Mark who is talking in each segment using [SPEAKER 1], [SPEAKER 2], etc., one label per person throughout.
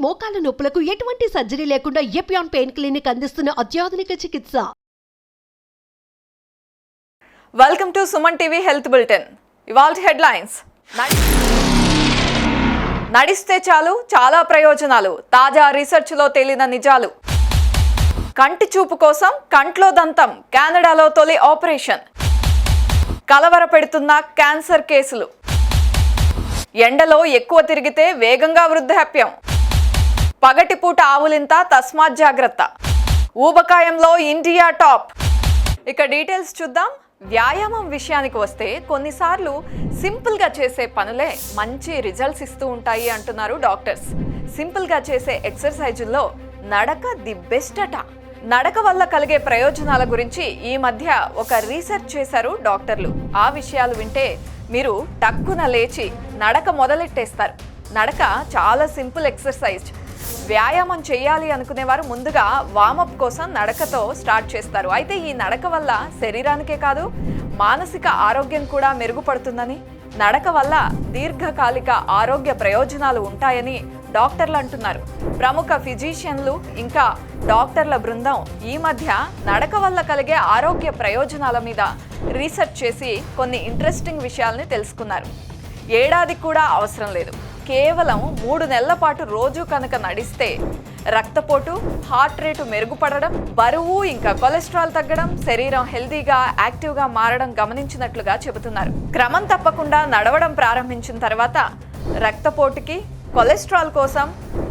[SPEAKER 1] మోకాల నొప్పులకు ఎటువంటి సర్జరీ లేకుండా ఎపియాన్ పెయిన్ క్లినిక్ అందిస్తున్న అత్యాధునిక చికిత్స.
[SPEAKER 2] Welcome to Suman TV health bulletin. ఇవాల్టి హెడ్లైన్స్. నడిస్తే చాలు చాలా ప్రయోజనాలు, తాజా రీసెర్చ్లో తేలిన నిజాలు. కంటి చూపు కోసం కంట్లో దంతం, కెనడాలో తొలి ఆపరేషన్. కలవరపెడుతున్న క్యాన్సర్ కేసులు. ఎండలో ఎక్కువ తిరిగితే వేగంగా వృద్ధాప్యం. పగటిపూట ఆవులింత, తస్మాత్ జాగ్రత్త. ఊబకాయంలో ఇండియా టాప్. ఇక డీటెయిల్స్ చూద్దాం. వ్యాయామం విషయానికి వస్తే కొన్నిసార్లు సింపుల్గా చేసే పనులే మంచి రిజల్ట్స్ ఇస్తూ ఉంటాయి అంటున్నారు డాక్టర్స్. సింపుల్గా చేసే ఎక్సర్సైజుల్లో నడక ది బెస్ట్ అట. నడక వల్ల కలిగే ప్రయోజనాల గురించి ఈ మధ్య ఒక రీసెర్చ్ చేశారు డాక్టర్లు. ఆ విషయాలు వింటే మీరు టక్కున లేచి నడక మొదలెట్టేస్తారు. నడక చాలా సింపుల్ ఎక్సర్సైజ్. వ్యాయామం చేయాలి అనుకునేవారు ముందుగా వార్మప్ కోసం నడకతో స్టార్ట్ చేస్తారు. అయితే ఈ నడక వల్ల శరీరానికే కాదు, మానసిక ఆరోగ్యం కూడా మెరుగుపడుతుందని, నడక వల్ల దీర్ఘకాలిక ఆరోగ్య ప్రయోజనాలు ఉంటాయని డాక్టర్లు అంటున్నారు. ప్రముఖ ఫిజిషియన్లు ఇంకా డాక్టర్ల బృందం ఈ మధ్య నడక వల్ల కలిగే ఆరోగ్య ప్రయోజనాల మీద రీసెర్చ్ చేసి కొన్ని ఇంట్రెస్టింగ్ విషయాల్ని తెలుసుకున్నారు. ఏడాది కూడా అవసరం లేదు, కేవలం 3 నెలల పాటు రోజు కనుక నడిస్తే రక్తపోటు, హార్ట్ రేటు మెరుగుపడడం, బరువు ఇంకా కొలెస్ట్రాల్ తగ్గడం, శరీరం హెల్తీగా యాక్టివ్గా మారడం గమనించినట్లుగా చెబుతున్నారు. క్రమం తప్పకుండా నడవడం ప్రారంభించిన తర్వాత రక్తపోటుకి, కొలెస్ట్రాల్ కోసం,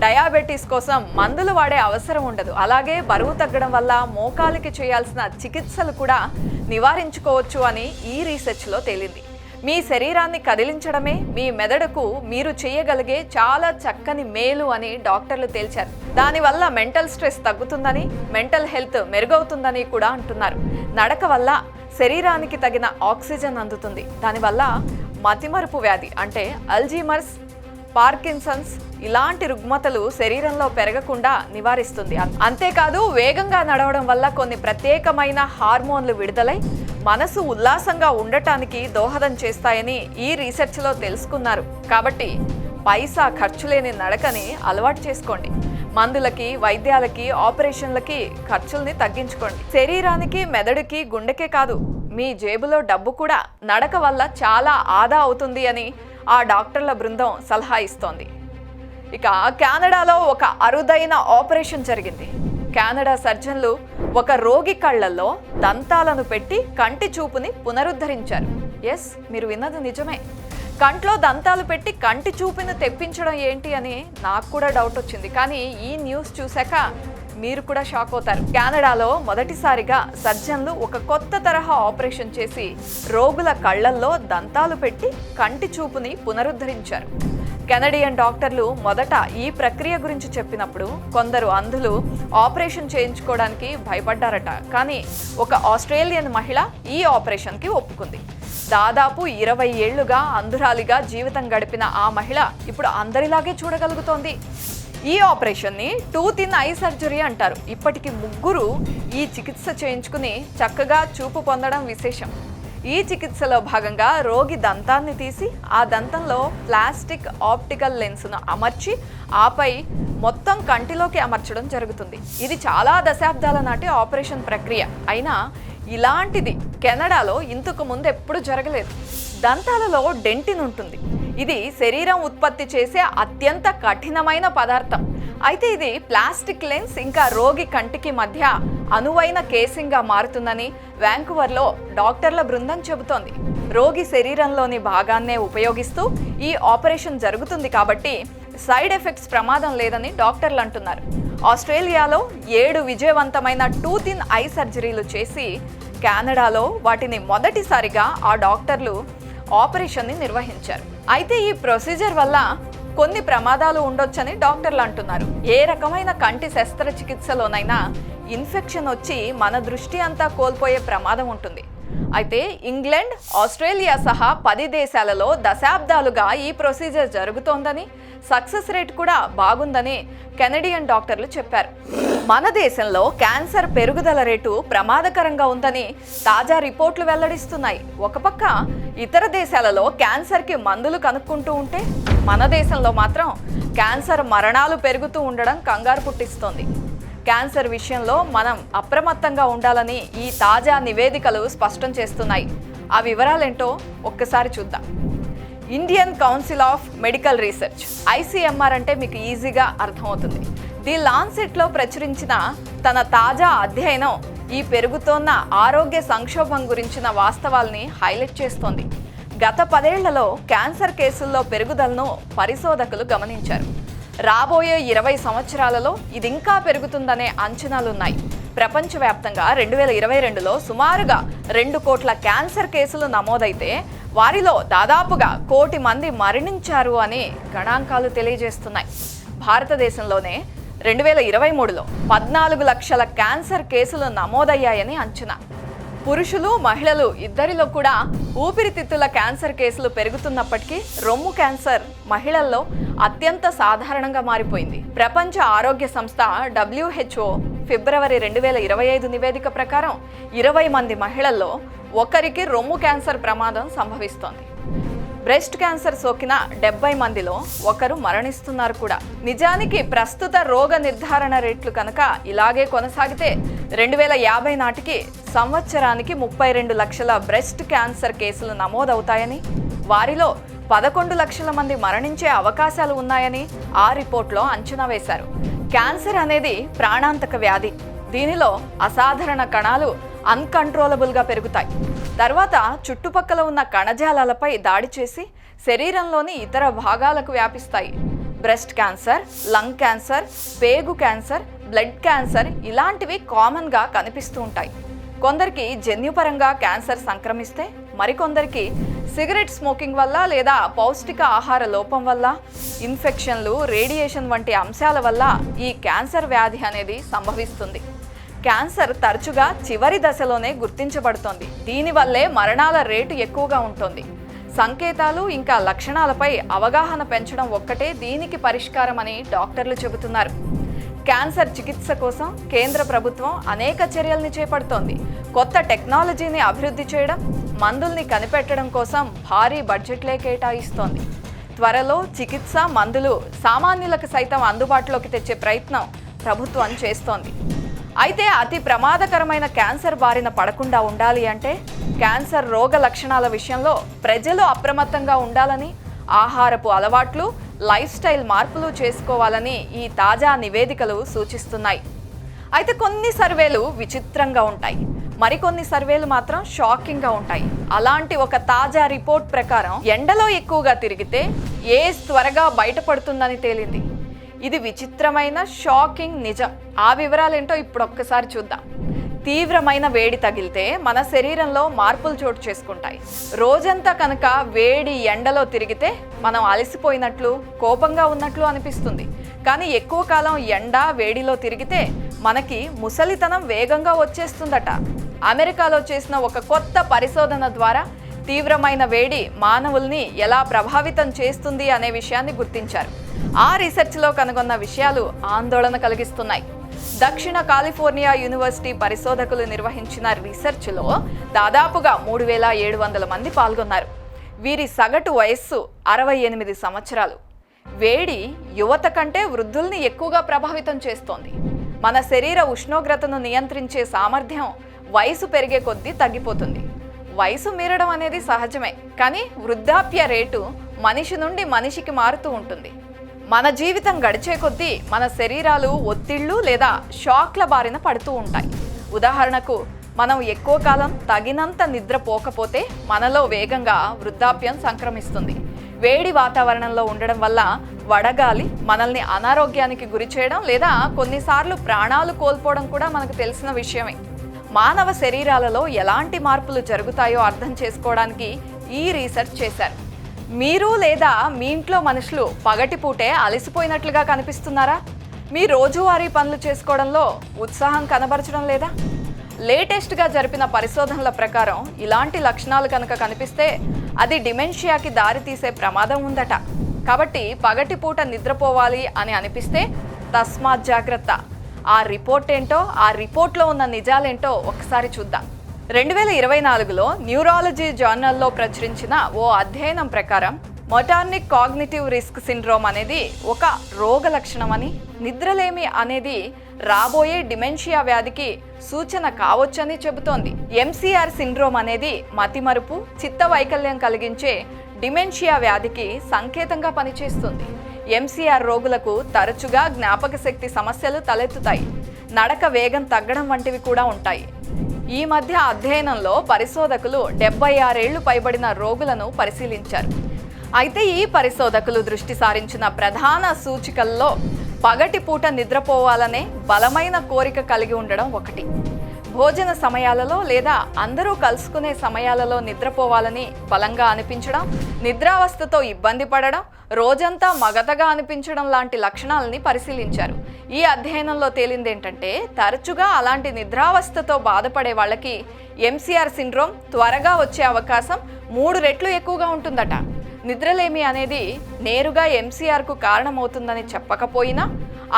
[SPEAKER 2] డయాబెటీస్ కోసం మందులు వాడే అవసరం ఉండదు. అలాగే బరువు తగ్గడం వల్ల మోకాలికి చేయాల్సిన చికిత్సలు కూడా నివారించుకోవచ్చు అని ఈ రీసెర్చ్లో తేలింది. మీ శరీరాన్ని కదిలించడమే మీ మెదడుకు మీరు చేయగలిగే చాలా చక్కని మేలు అని డాక్టర్లు తేల్చారు. దానివల్ల మెంటల్ స్ట్రెస్ తగ్గుతుందని, మెంటల్ హెల్త్ మెరుగవుతుందని కూడా అంటున్నారు. నడక వల్ల శరీరానికి తగిన ఆక్సిజన్ అందుతుంది. దానివల్ల మతిమరుపు వ్యాధి అంటే అల్జీమర్స్, పార్కిన్సన్స్ ఇలాంటి రుగ్మతలు శరీరంలో పెరగకుండా నివారిస్తుంది. అంతేకాదు వేగంగా నడవడం వల్ల కొన్ని ప్రత్యేకమైన హార్మోన్లు విడుదలై మనసు ఉల్లాసంగా ఉండటానికి దోహదం చేస్తాయని ఈ రీసెర్చ్లో తెలుసుకున్నారు. కాబట్టి పైసా ఖర్చు లేని నడకని అలవాటు చేసుకోండి. మందులకి, వైద్యాలకి, ఆపరేషన్లకి ఖర్చుల్ని తగ్గించుకోండి. శరీరానికి, మెదడుకి, గుండెకే కాదు మీ జేబులో డబ్బు కూడా నడక వల్ల చాలా ఆదా అవుతుంది అని ఆ డాక్టర్ల బృందం సలహా ఇస్తోంది. ఇక కెనడాలో ఒక అరుదైన ఆపరేషన్ జరిగింది. కెనడా సర్జన్లు ఒక రోగి కళ్ళల్లో దంతాలను పెట్టి కంటి చూపుని పునరుద్ధరించారు. ఎస్, మీరు విన్నది నిజమే. కంట్లో దంతాలు పెట్టి కంటి చూపుని తెప్పించడం ఏంటి అని నాకు కూడా డౌట్ వచ్చింది. కానీ ఈ న్యూస్ చూశాక మీరు కూడా షాక్ అవుతారు. కెనడాలో మొదటిసారిగా సర్జన్లు ఒక కొత్త తరహా ఆపరేషన్ చేసి రోగుల కళ్ళల్లో దంతాలు పెట్టి కంటి చూపుని పునరుద్ధరించారు. కెనడియన్ డాక్టర్లు మొదట ఈ ప్రక్రియ గురించి చెప్పినప్పుడు కొందరు అంధులు ఆపరేషన్ చేయించుకోవడానికి భయపడ్డారట. కానీ ఒక ఆస్ట్రేలియన్ మహిళ ఈ ఆపరేషన్కి ఒప్పుకుంది. దాదాపు 20 ఏళ్లుగా అంధురాలిగా జీవితం గడిపిన ఆ మహిళ ఇప్పుడు అందరిలాగే చూడగలుగుతోంది. ఈ ఆపరేషన్ని టూత్ ఇన్ ఐ సర్జరీ అంటారు. ఇప్పటికి 3 ఈ చికిత్స చేయించుకుని చక్కగా చూపు పొందడం విశేషం. ఈ చికిత్సలో భాగంగా రోగి దంతాన్ని తీసి ఆ దంతంలో ప్లాస్టిక్ ఆప్టికల్ లెన్స్ను అమర్చి ఆపై మొత్తం కంటిలోకి అమర్చడం జరుగుతుంది. ఇది చాలా దశాబ్దాల నాటి ఆపరేషన్ ప్రక్రియ. అయినా ఇలాంటిది కెనడాలో ఇంతకు ముందు ఎప్పుడు జరగలేదు. దంతాలలో డెంటిన్ ఉంటుంది. ఇది శరీరం ఉత్పత్తి చేసే అత్యంత కఠినమైన పదార్థం. అయితే ఇది ప్లాస్టిక్ లెన్స్ ఇంకా రోగి కంటికి మధ్య అనువైన కేసింగ్గా మారుతుందని వ్యాంకువర్లో డాక్టర్ల బృందం చెబుతోంది. రోగి శరీరంలోని భాగాన్నే ఉపయోగిస్తూ ఈ ఆపరేషన్ జరుగుతుంది కాబట్టి సైడ్ ఎఫెక్ట్స్ ప్రమాదం లేదని డాక్టర్లు అంటున్నారు. ఆస్ట్రేలియాలో 7 విజయవంతమైన టూత్ ఇన్ ఐ సర్జరీలు చేసి కెనడాలో వాటిని మొదటిసారిగా ఆ డాక్టర్లు ఆపరేషన్ని నిర్వహించారు. అయితే ఈ ప్రొసీజర్ వల్ల కొన్ని ప్రమాదాలు ఉండొచ్చని డాక్టర్లు అంటున్నారు. ఏ రకమైన కంటి శస్త్రచికిత్సలోనైనా ఇన్ఫెక్షన్ వచ్చి మన దృష్టి అంతా కోల్పోయే ప్రమాదం ఉంటుంది. అయితే ఇంగ్లాండ్, ఆస్ట్రేలియా సహా 10 దేశాలలో దశాబ్దాలుగా ఈ ప్రొసీజర్ జరుగుతోందని, సక్సెస్ రేట్ కూడా బాగుందని కెనడియన్ డాక్టర్లు చెప్పారు. మన దేశంలో క్యాన్సర్ పెరుగుదల రేటు ప్రమాదకరంగా ఉందని తాజా రిపోర్ట్లు వెల్లడిస్తున్నాయి. ఒక పక్క ఇతర దేశాలలో క్యాన్సర్కి మందులు కనుక్కుంటూ ఉంటే మన దేశంలో మాత్రం క్యాన్సర్ మరణాలు పెరుగుతూ ఉండడం కంగారు పుట్టిస్తోంది. క్యాన్సర్ విషయంలో మనం అప్రమత్తంగా ఉండాలని ఈ తాజా నివేదికలు స్పష్టం చేస్తున్నాయి. ఆ వివరాలేంటో ఒక్కసారి చూద్దాం. Indian Council of Medical research, ICMR అంటే మీకు ఈజీగా అర్థమవుతుంది. ది లాన్సెట్లో ప్రచురించిన తన తాజా అధ్యయనం ఈ పెరుగుతోన్న ఆరోగ్య సంక్షోభం గురించిన వాస్తవాల్ని హైలైట్ చేస్తోంది. గత 10 ఏళ్లలో క్యాన్సర్ కేసుల్లో పెరుగుదలను పరిశోధకులు గమనించారు. రాబోయే 20 సంవత్సరాలలో ఇది ఇంకా పెరుగుతుందనే అంచనాలున్నాయి. ప్రపంచవ్యాప్తంగా 2022లో సుమారుగా 2 కోట్ల క్యాన్సర్ కేసులు నమోదైతే వారిలో దాదాపుగా 1 కోటి మంది మరణించారు అని గణాంకాలు తెలియజేస్తున్నాయి. భారతదేశంలోనే 2023లో 14 లక్షల క్యాన్సర్ కేసులు నమోదయ్యాయని అంచనా. పురుషులు మహిళలు ఇద్దరిలో కూడా ఊపిరితిత్తుల క్యాన్సర్ కేసులు పెరుగుతున్నప్పటికీ రొమ్ము క్యాన్సర్ మహిళల్లో అత్యంత సాధారణంగా మారిపోయింది. ప్రపంచ ఆరోగ్య సంస్థ WHO ఫిబ్రవరి 2025 నివేదిక ప్రకారం 20 మంది మహిళల్లో ఒకరికి రొమ్ము క్యాన్సర్ ప్రమాదం సంభవిస్తోంది. బ్రెస్ట్ క్యాన్సర్ సోకిన 70 మందిలో ఒకరు మరణిస్తున్నారు కూడా. నిజానికి ప్రస్తుత రోగ నిర్ధారణ రేట్లు కనుక ఇలాగే కొనసాగితే 2050 నాటికి సంవత్సరానికి 32 లక్షల బ్రెస్ట్ క్యాన్సర్ కేసులు నమోదవుతాయని, వారిలో 11 లక్షల మంది మరణించే అవకాశాలు ఉన్నాయని ఆ రిపోర్ట్లో అంచనా వేశారు. క్యాన్సర్ అనేది ప్రాణాంతక వ్యాధి. దీనిలో అసాధారణ కణాలు అన్కంట్రోలబుల్గా పెరుగుతాయి. తర్వాత చుట్టుపక్కల ఉన్న కణజాలాలపై దాడి చేసి శరీరంలోని ఇతర భాగాలకు వ్యాపిస్తాయి. బ్రెస్ట్ క్యాన్సర్, లంగ్ క్యాన్సర్, పేగు క్యాన్సర్, బ్లడ్ క్యాన్సర్ ఇలాంటివి కామన్గా కనిపిస్తూ ఉంటాయి. కొందరికి జన్యుపరంగా క్యాన్సర్ సంక్రమిస్తే మరికొందరికి సిగరెట్ స్మోకింగ్ వల్ల లేదా పౌష్టిక ఆహార లోపం వల్ల, ఇన్ఫెక్షన్లు, రేడియేషన్ వంటి అంశాల వల్ల ఈ క్యాన్సర్ వ్యాధి అనేది సంభవిస్తుంది. క్యాన్సర్ తరచుగా చివరి దశలోనే గుర్తించబడుతోంది. దీనివల్లే మరణాల రేటు ఎక్కువగా ఉంటుంది. సంకేతాలు ఇంకా లక్షణాలపై అవగాహన పెంచడం ఒక్కటే దీనికి పరిష్కారం అని డాక్టర్లు చెబుతున్నారు. క్యాన్సర్ చికిత్స కోసం కేంద్ర ప్రభుత్వం అనేక చర్యల్ని చేపడుతోంది. కొత్త టెక్నాలజీని అభివృద్ధి చేయడం, మందుల్ని కనిపెట్టడం కోసం భారీ బడ్జెట్లే కేటాయిస్తోంది. త్వరలో చికిత్స, మందులు సామాన్యులకు సైతం అందుబాటులోకి తెచ్చే ప్రయత్నం ప్రభుత్వం చేస్తోంది. అయితే అతి ప్రమాదకరమైన క్యాన్సర్ బారిన పడకుండా ఉండాలి అంటే క్యాన్సర్ రోగ లక్షణాల విషయంలో ప్రజలు అప్రమత్తంగా ఉండాలని, ఆహారపు అలవాట్లు, లైఫ్ స్టైల్ మార్పులు చేసుకోవాలని ఈ తాజా నివేదికలు సూచిస్తున్నాయి. అయితే కొన్ని సర్వేలు విచిత్రంగా ఉంటాయి, మరికొన్ని సర్వేలు మాత్రం షాకింగ్గా ఉంటాయి. అలాంటి ఒక తాజా రిపోర్ట్ ప్రకారం ఎండలో ఎక్కువగా తిరిగితే ఏజ్ త్వరగా బయటపడుతుందని తేలింది. ఇది విచిత్రమైన షాకింగ్ నిజం. ఆ వివరాలేంటో ఇప్పుడు ఒక్కసారి చూద్దాం. తీవ్రమైన వేడి తగిలితే మన శరీరంలో మార్పులు చోటు చేసుకుంటాయి. రోజంతా కనుక వేడి ఎండలో తిరిగితే మనం అలసిపోయినట్లు, కోపంగా ఉన్నట్లు అనిపిస్తుంది. కానీ ఎక్కువ కాలం ఎండ వేడిలో తిరిగితే మనకి ముసలితనం వేగంగా వచ్చేస్తుందట. అమెరికాలో చేసిన ఒక కొత్త పరిశోధన ద్వారా తీవ్రమైన వేడి మానవుల్ని ఎలా ప్రభావితం చేస్తుంది అనే విషయాన్ని గుర్తించారు. ఆ రీసెర్చ్లో కనుగొన్న విషయాలు ఆందోళన కలిగిస్తున్నాయి. దక్షిణ కాలిఫోర్నియా యూనివర్సిటీ పరిశోధకులు నిర్వహించిన రీసెర్చ్లో దాదాపుగా 3700 మంది పాల్గొన్నారు. వీరి సగటు వయస్సు 68 సంవత్సరాలు. వేడి యువత కంటే వృద్ధుల్ని ఎక్కువగా ప్రభావితం చేస్తోంది. మన శరీర ఉష్ణోగ్రతను నియంత్రించే సామర్థ్యం వయసు పెరిగే కొద్దీ తగ్గిపోతుంది. వయసు మీరడం అనేది సహజమే, కానీ వృద్ధాప్య రేటు మనిషి నుండి మనిషికి మారుతూ ఉంటుంది. మన జీవితం గడిచే కొద్దీ మన శరీరాలు ఒత్తిళ్లు లేదా షాక్ల బారిన పడుతూ ఉంటాయి. ఉదాహరణకు, మనం ఎక్కువ కాలం తగినంత నిద్రపోకపోతే మనలో వేగంగా వృద్ధాప్యం సంక్రమిస్తుంది. వేడి వాతావరణంలో ఉండడం వల్ల వడగాలి మనల్ని అనారోగ్యానికి గురి చేయడం లేదా కొన్నిసార్లు ప్రాణాలు కోల్పోవడం కూడా మనకు తెలిసిన విషయమే. మానవ శరీరాలలో ఎలాంటి మార్పులు జరుగుతాయో అర్థం చేసుకోవడానికి ఈ రీసెర్చ్ చేశారు. మీరు లేదా మీ ఇంట్లో మనుషులు పగటిపూటే అలసిపోయినట్లుగా కనిపిస్తున్నారా? మీ రోజువారీ పనులు చేసుకోవడంలో ఉత్సాహం కనబరచడం లేదా? లేటెస్ట్గా జరిపిన పరిశోధనల ప్రకారం ఇలాంటి లక్షణాలు కనుక కనిపిస్తే అది డిమెన్షియాకి దారితీసే ప్రమాదం ఉందట. కాబట్టి పగటిపూట నిద్రపోవాలి అని అనిపిస్తే తస్మాత్ జాగ్రత్త. ఆ రిపోర్ట్ ఏంటో, ఆ రిపోర్ట్లో ఉన్న నిజాలేంటో ఒకసారి చూద్దాం. 2024లో న్యూరాలజీ జర్నల్లో ప్రచురించిన ఓ అధ్యయనం ప్రకారం మొటార్నిక్ కాగ్నిటివ్ రిస్క్ సిండ్రోమ్ అనేది ఒక రోగ లక్షణం అని, నిద్రలేమి అనేది రాబోయే డిమెన్షియా వ్యాధికి సూచన కావచ్చని చెబుతోంది. MCR సిండ్రోమ్ అనేది మతిమరుపు, చిత్త వైకల్యం కలిగించే డిమెన్షియా వ్యాధికి సంకేతంగా పనిచేస్తుంది. MCR రోగులకు తరచుగా జ్ఞాపక శక్తి సమస్యలు తలెత్తుతాయి, నడక వేగం తగ్గడం వంటివి కూడా ఉంటాయి. ఈ మధ్య అధ్యయనంలో పరిశోధకులు 76 ఏళ్లు పైబడిన రోగులను పరిశీలించారు. అయితే ఈ పరిశోధకులు దృష్టి సారించిన ప్రధాన సూచికల్లో పగటిపూట నిద్రపోవాలనే బలమైన కోరిక కలిగి ఉండడం ఒకటి, భోజన సమయాలలో లేదా అందరూ కలుసుకునే సమయాలలో నిద్రపోవాలని బలంగా అనిపించడం, నిద్రావస్థతో ఇబ్బంది పడడం, రోజంతా మగతగా అనిపించడం లాంటి లక్షణాలని పరిశీలించారు. ఈ అధ్యయనంలో తేలింది ఏంటంటే, తరచుగా అలాంటి నిద్రావస్థతో బాధపడే వాళ్ళకి MCR సిండ్రోమ్ త్వరగా వచ్చే అవకాశం 3 రెట్లు ఎక్కువగా ఉంటుందట. నిద్రలేమి అనేది నేరుగా MCRకు కారణమవుతుందని చెప్పకపోయినా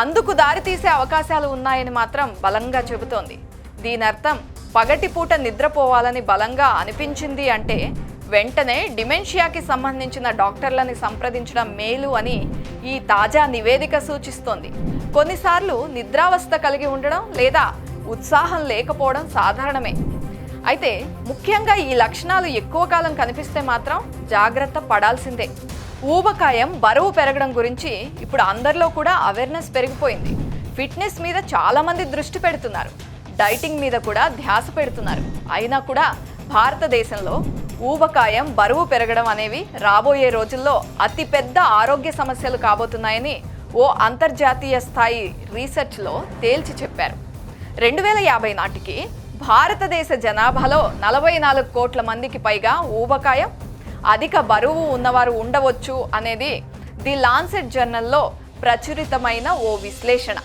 [SPEAKER 2] అందుకు దారితీసే అవకాశాలు ఉన్నాయని మాత్రం బలంగా చెబుతోంది. దీనర్థం పగటిపూట నిద్రపోవాలని బలంగా అనిపించింది అంటే వెంటనే డిమెన్షియాకి సంబంధించిన డాక్టర్లని సంప్రదించడం మేలు అని ఈ తాజా నివేదిక సూచిస్తోంది. కొన్నిసార్లు నిద్రావస్థ కలిగి ఉండడం లేదా ఉత్సాహం లేకపోవడం సాధారణమే. అయితే ముఖ్యంగా ఈ లక్షణాలు ఎక్కువ కాలం కనిపిస్తే మాత్రం జాగ్రత్త పడాల్సిందే. ఊబకాయం, బరువు పెరగడం గురించి ఇప్పుడు అందరిలో కూడా అవేర్నెస్ పెరిగిపోయింది. ఫిట్నెస్ మీద చాలామంది దృష్టి పెడుతున్నారు, డైటింగ్ మీద కూడా ధ్యాస పెడుతున్నారు. అయినా కూడా భారతదేశంలో ఊబకాయం, బరువు పెరగడం అనేవి రాబోయే రోజుల్లో అతిపెద్ద ఆరోగ్య సమస్యలు కాబోతున్నాయని ఓ అంతర్జాతీయ స్థాయి రీసెర్చ్లో తేల్చి చెప్పారు. 2050 నాటికి భారతదేశ జనాభాలో 44 కోట్ల మందికి పైగా ఊబకాయం, అధిక బరువు ఉన్నవారు ఉండవచ్చు అనేది ది లాన్సెట్ జర్నల్లో ప్రచురితమైన ఓ విశ్లేషణ.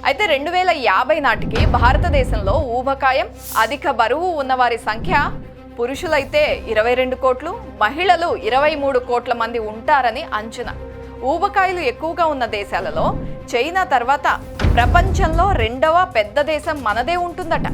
[SPEAKER 2] అయితే 2050 నాటికి భారతదేశంలో ఊబకాయం, అధిక బరువు ఉన్నవారి సంఖ్య పురుషులైతే 22 కోట్లు, మహిళలు 23 కోట్ల మంది ఉంటారని అంచనా. ఊబకాయలు ఎక్కువగా ఉన్న దేశాలలో చైనా తర్వాత ప్రపంచంలో 2వ పెద్ద దేశం మనదే ఉంటుందట.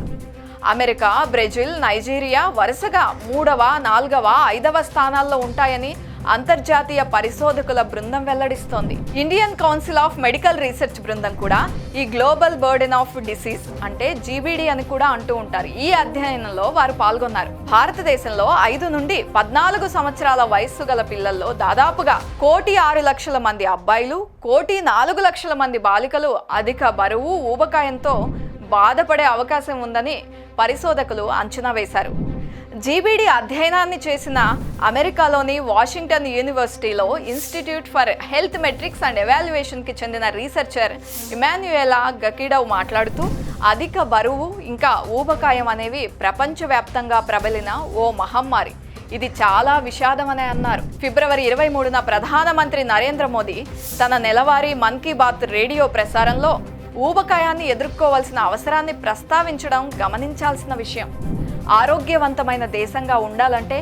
[SPEAKER 2] అమెరికా, బ్రెజిల్, నైజీరియా వరుసగా 3వ, 4వ, 5వ స్థానాల్లో ఉంటాయని అంతర్జాతీయ పరిశోధకుల బృందం వెల్లడిస్తోంది. Indian Council of Medical Research బృందం కూడా ఈ గ్లోబల్ బర్డెన్ ఆఫ్ డిసీజ్ అంటే GBD అని కూడా అంటూ ఉంటారు. ఈ అధ్యయనంలో వారు పాల్గొన్నారు. భారతదేశంలో 5 నుండి 14 సంవత్సరాల వయస్సు గల పిల్లల్లో దాదాపుగా 1,06,00,000 మంది అబ్బాయిలు, 1,04,00,000 మంది బాలికలు అధిక బరువు, ఊబకాయంతో బాధపడే అవకాశం ఉందని పరిశోధకులు అంచనా వేశారు. GBD అధ్యయనాన్ని చేసిన అమెరికాలోని వాషింగ్టన్ యూనివర్సిటీలో Institute for Health Metrics and ఎవాల్యుయేషన్కి చెందిన రీసెర్చర్ ఇమాన్యుయేలా గకిడవ్ మాట్లాడుతూ, అధిక బరువు ఇంకా ఊబకాయం అనేవి ప్రపంచవ్యాప్తంగా ప్రబలిన ఓ మహమ్మారి. ఇది చాలా విషాదమని అన్నారు. ఫిబ్రవరి 23న ప్రధానమంత్రి నరేంద్ర మోదీ తన నెలవారీ మన్ కీ బాత్ రేడియో ప్రసారంలో ఊబకాయాన్ని ఎదుర్కోవాల్సిన అవసరాన్ని ప్రస్తావించడం గమనించాల్సిన విషయం. ఆరోగ్యవంతమైన దేశంగా ఉండాలంటే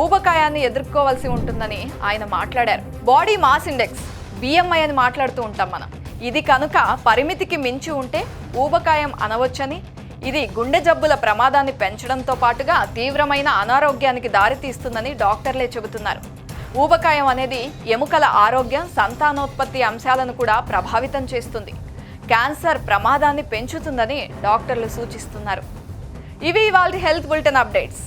[SPEAKER 2] ఊబకాయాన్ని ఎదుర్కోవాల్సి ఉంటుందని ఆయన మాట్లాడారు. బాడీ మాస్ ఇండెక్స్ BMI అని మాట్లాడుతూ ఉంటాం మనం. ఇది కనుక పరిమితికి మించి ఉంటే ఊబకాయం అనవచ్చని, ఇది గుండె జబ్బుల ప్రమాదాన్ని పెంచడంతో పాటుగా తీవ్రమైన అనారోగ్యానికి దారితీస్తుందని డాక్టర్లే చెబుతున్నారు. ఊబకాయం అనేది ఎముకల ఆరోగ్యం, సంతానోత్పత్తి అంశాలను కూడా ప్రభావితం చేస్తుంది. క్యాన్సర్ ప్రమాదాన్ని పెంచుతుందని డాక్టర్లు సూచిస్తున్నారు. ఇవి ఇవాల్టి హెల్త్ బులెటిన్ అప్డేట్స్.